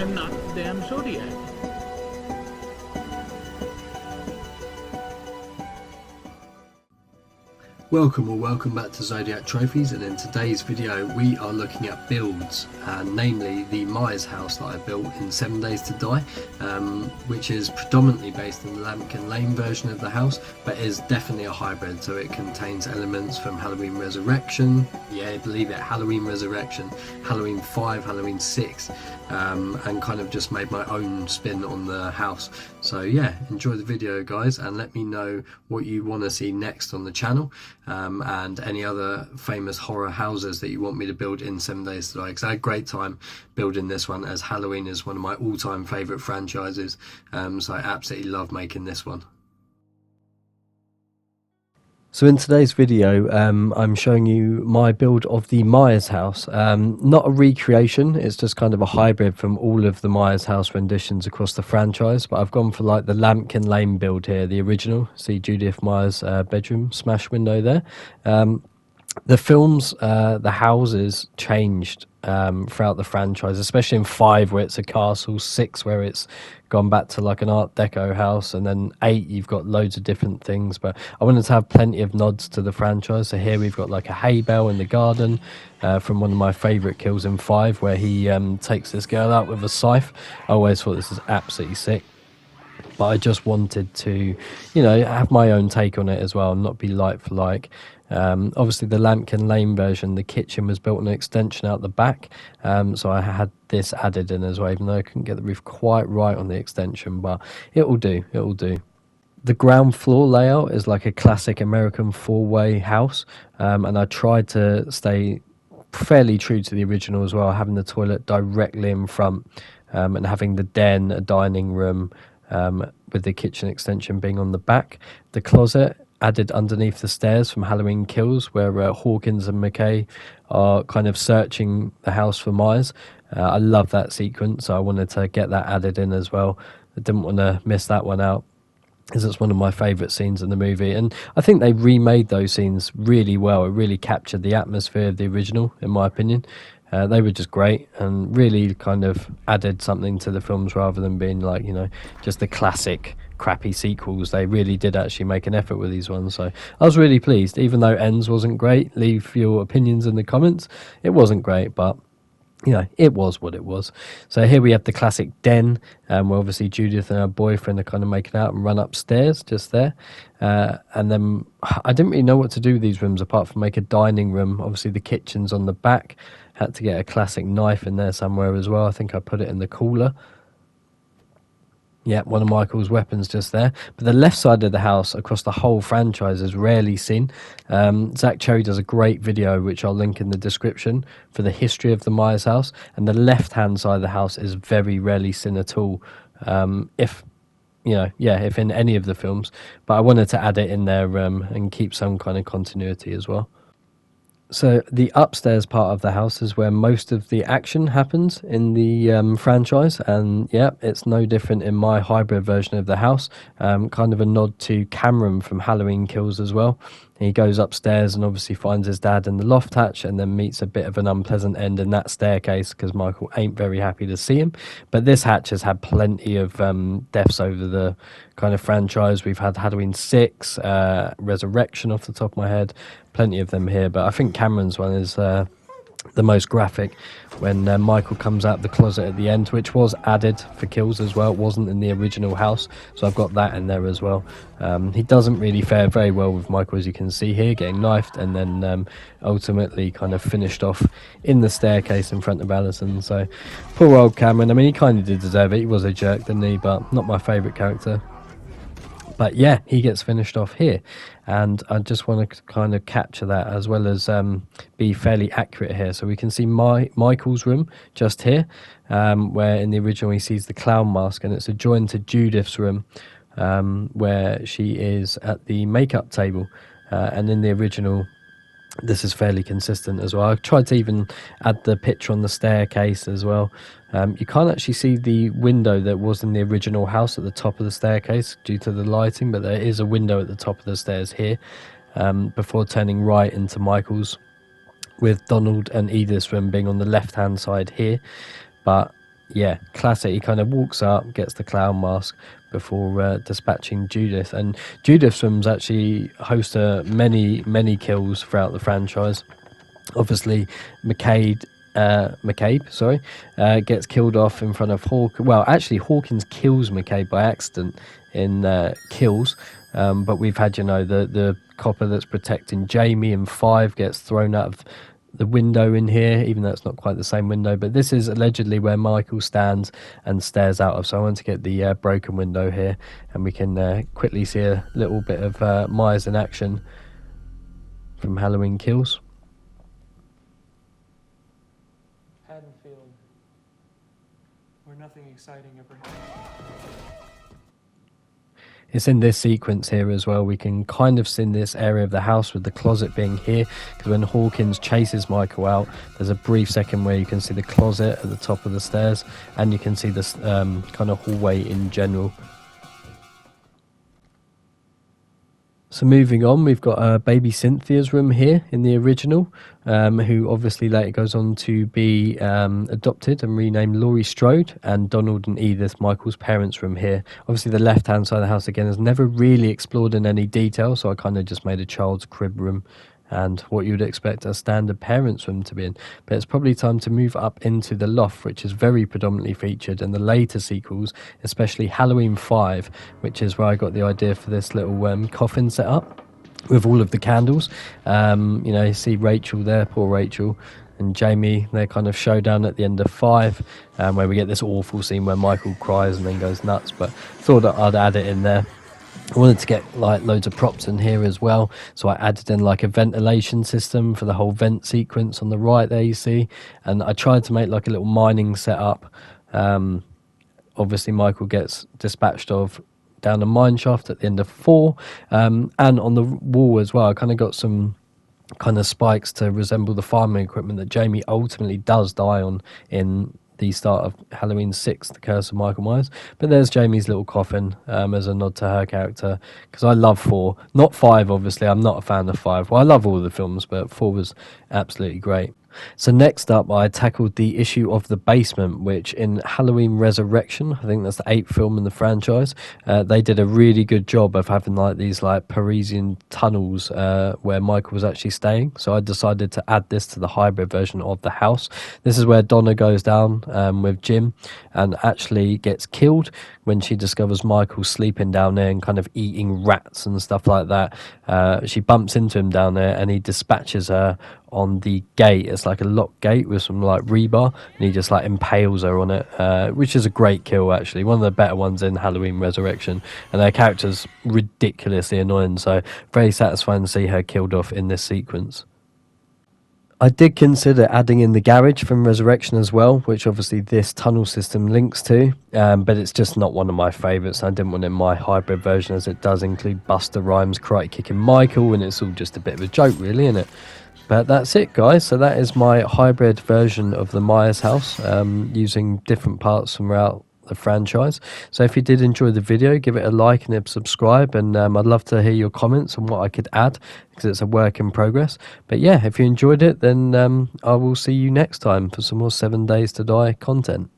I'm not the damn Zodiac. Welcome back to Zodiac Trophies, and in today's video we are looking at builds, namely the Myers house that I built in 7 Days to Die, which is predominantly based on the Lapkin Lane version of the house, but is definitely a hybrid, so it contains elements from Halloween Resurrection, yeah, believe it, Halloween Resurrection, Halloween 5, Halloween 6, and kind of just made my own spin on the house. So yeah, enjoy the video guys, and let me know what you want to see next on the channel. And any other famous horror houses that you want me to build in 7 Days to Die, because I had a great time building this one, as Halloween is one of my all-time favourite franchises, so I absolutely love making this one. So in today's video, I'm showing you my build of the Myers house. Not a recreation, it's just kind of a hybrid from all of the Myers house renditions across the franchise, but I've gone for like the Lapkin Lane build here, the original. See Judith Myers' bedroom, smash window there. The films, the houses changed throughout the franchise, especially in 5 where it's a castle, 6 where it's gone back to like an Art Deco house, and then 8 you've got loads of different things. But I wanted to have plenty of nods to the franchise, so here we've got like a hay bale in the garden from one of my favourite kills in 5 where he takes this girl out with a scythe. I always thought this is absolutely sick, but I just wanted to, you know, have my own take on it as well and not be like for like. Obviously the Lapkin Lane version, the kitchen was built an extension out the back, so I had this added in as well, even though I couldn't get the roof quite right on the extension, but it will do, it will do. The ground floor layout is like a classic American 4-way house, and I tried to stay fairly true to the original as well, having the toilet directly in front, and having the den, a dining room, with the kitchen extension being on the back. The closet added underneath the stairs from Halloween Kills, where Hawkins and McKay are kind of searching the house for Myers. I love that sequence, so I wanted to get that added in as well. I didn't want to miss that one out, because it's one of my favourite scenes in the movie, and I think they remade those scenes really well. It really captured the atmosphere of the original, in my opinion. They were just great and really kind of added something to the films, rather than being like, you know, just the classic crappy sequels. They really did actually make an effort with these ones, so I was really pleased. Even though Ends wasn't great, leave your opinions in the comments. It wasn't great, but you know, it was what it was. So here we have the classic den, where obviously Judith and her boyfriend are kind of making out and run upstairs just there. And then I didn't really know what to do with these rooms apart from make a dining room. Obviously the kitchen's on the back. Had to get a classic knife in there somewhere as well. I think I put it in the cooler. Yeah, one of Michael's weapons just there. But the left side of the house across the whole franchise is rarely seen. Zach Cherry does a great video, which I'll link in the description, for the history of the Myers house. And the left-hand side of the house is very rarely seen at all, if, you know, yeah, if in any of the films. But I wanted to add it in there and keep some kind of continuity as well. So the upstairs part of the house is where most of the action happens in the franchise, and yeah, it's no different in my hybrid version of the house. Kind of a nod to Cameron from Halloween Kills as well. He goes upstairs and obviously finds his dad in the loft hatch, and then meets a bit of an unpleasant end in that staircase because Michael ain't very happy to see him. But this hatch has had plenty of deaths over the kind of franchise. We've had Halloween 6, Resurrection off the top of my head, plenty of them here, but I think Cameron's one is the most graphic, when Michael comes out the closet at the end, which was added for Kills as well. It wasn't in the original house, so I've got that in there as well. He doesn't really fare very well with Michael, as you can see here, getting knifed and then ultimately kind of finished off in the staircase in front of Alison. So poor old Cameron. I mean, he kind of did deserve it. He was a jerk, didn't he? But not my favourite character. But yeah, he gets finished off here, and I just want to kind of capture that as well as be fairly accurate here. So we can see Michael's room just here, where in the original he sees the clown mask, and it's adjoined to Judith's room, where she is at the makeup table, and in the original this is fairly consistent as well. I've tried to even add the picture on the staircase as well. You can't actually see the window that was in the original house at the top of the staircase due to the lighting, but there is a window at the top of the stairs here, before turning right into Michael's, with Donald and Edith's room being on the left hand side here. But Yeah, classic. He kind of walks up, gets the clown mask before dispatching Judith. And Judith's films actually host many kills throughout the franchise. Obviously, McCabe, sorry, gets killed off in front of Hawk. Well, actually, Hawkins kills McCabe by accident in Kills. But we've had, the copper that's protecting Jamie in 5 gets thrown out of the window in here, even though it's not quite the same window. But this is allegedly where Michael stands and stares out of. So I want to get the broken window here, and we can quickly see a little bit of Myers in action from Halloween Kills. Haddonfield, where nothing exciting ever happened. It's in this sequence here as well. We can kind of see in this area of the house with the closet being here, because when Hawkins chases Michael out, there's a brief second where you can see the closet at the top of the stairs, and you can see this kind of hallway in general. So moving on, we've got baby Cynthia's room here in the original, who obviously later goes on to be adopted and renamed Laurie Strode, and Donald and Edith, Michael's parents' room here. Obviously the left-hand side of the house, again, is never really explored in any detail, so I kind of just made a child's crib room and what you would expect a standard parents' room to be in. But it's probably time to move up into the loft, which is very predominantly featured in the later sequels, especially Halloween 5, which is where I got the idea for this little coffin setup with all of the candles. You see Rachel there, poor Rachel, and Jamie, their kind of showdown at the end of 5, where we get this awful scene where Michael cries and then goes nuts. But thought that I'd add it in there. I wanted to get like loads of props in here as well, so I added in like a ventilation system for the whole vent sequence on the right there, you see, and I tried to make like a little mining setup. Obviously Michael gets dispatched of down a mine shaft at the end of 4, and on the wall as well I kind of got some kind of spikes to resemble the farming equipment that Jamie ultimately does die on in the start of Halloween 6, The Curse of Michael Myers. But there's Jamie's little coffin as a nod to her character, because I love 4, not 5 obviously. I'm not a fan of 5. Well, I love all the films, but 4 was absolutely great. So next up, I tackled the issue of the basement, which in Halloween Resurrection, I think that's the 8th film in the franchise, they did a really good job of having like these like Parisian tunnels where Michael was actually staying. So I decided to add this to the hybrid version of the house. This is where Donna goes down with Jim and actually gets killed when she discovers Michael sleeping down there and kind of eating rats and stuff like that. She bumps into him down there and he dispatches her on the gate. It's like a locked gate with some like rebar, and he just like impales her on it, which is a great kill actually, one of the better ones in Halloween Resurrection, and her character's ridiculously annoying, so very satisfying to see her killed off in this sequence. I did consider adding in the garage from Resurrection as well, which obviously this tunnel system links to, but it's just not one of my favourites. I didn't want it in my hybrid version, as it does include Buster Rhymes karate kicking Michael, and it's all just a bit of a joke really, isn't it? But that's it, guys. So that is my hybrid version of the Myers house, using different parts from throughout the franchise. So if you did enjoy the video, give it a like and a subscribe, and I'd love to hear your comments on what I could add, because it's a work in progress. But yeah, if you enjoyed it, then I will see you next time for some more 7 Days to Die content.